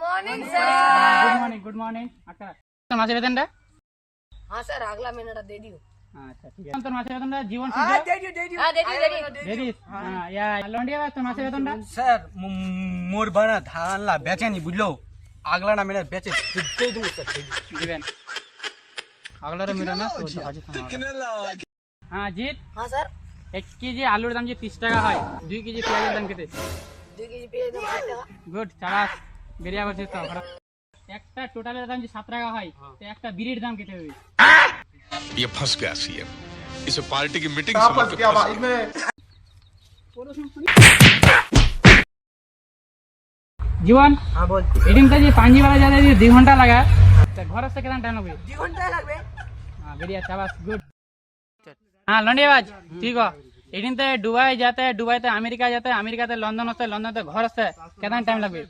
Morning sir. Good morning अक्का तो मासे वेतनটা हाँ सर अगला महीना दे दियो। আচ্ছা ঠিক আছে তোর মাসে বেতনটা জীবন हाँ সুযোগ दे दियो। দেরিস হ্যাঁ ইয়া লন্ডিয়া তোর মাসে বেতনটা স্যার মোর বানা ধান লা বেচেনি বুঝলো আগলা না মেরে বেচে দিয়ে দেবো স্যার দিবেন আগলার মিলা না তো আজ হ্যাঁ জিত हाँ सर 1 কেজি আলুর দাম যে 30 টাকা হয় 2 কেজি পেঁয়াজের দাম কত 2 केजी पेज में 60 টাকা। গুড চালাস বেরিয়া বলছিস তো একটা টোটালের দাম যে 7 টাকা হয় তো একটা বিড়ির দাম কত হবে ये फंस गया सीएम इसे पार्टी की मीटिंग कहाँ समझ फंस के गया फंस भाई मैं? জীবন हाँ बोल। এদিনটা যে পাঞ্জিবালা যাতে যে 2 ঘন্টা লাগা তো ঘর আসতে কেমন টাইম লাগবে 2 घंटा लगबे। हाँ बढ़िया शाबाश गुड हाँ लंडियाबाज ठीक हो एडिन ते दुबई जाते हैं दुबई ते अमेरिका जाते हैं अमेरिका ते लंदन होते हैं लंदन ते घर होते हैं कितना टाइम लगे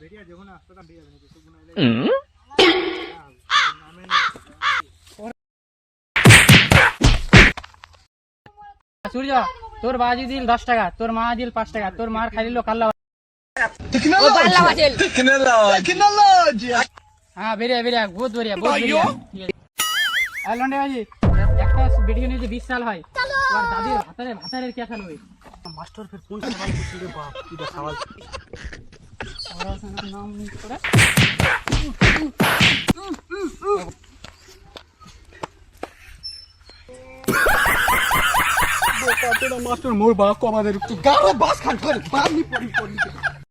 सूर्य तोर बाजी दिल 10 টাকা তোর মা দিল 5 টাকা তোর মার খাইলো কাল্লা ओ बाला बाजेल। हाँ बढ़िया बढ़िया बहुत बढ़िया लंडियाबाजी একটা ভিডিও নিয়ে 20 সাল হয় আর দাদির ভাতারের কি সাল হবে মাস্টার ফির কোন সওয়াল করছিস রে বাপ এটা সওয়াল নাম করে মাস্টার মোর বাপ আমাদের একটু গাড়ে বাস খান করে বাপ নি পড়ি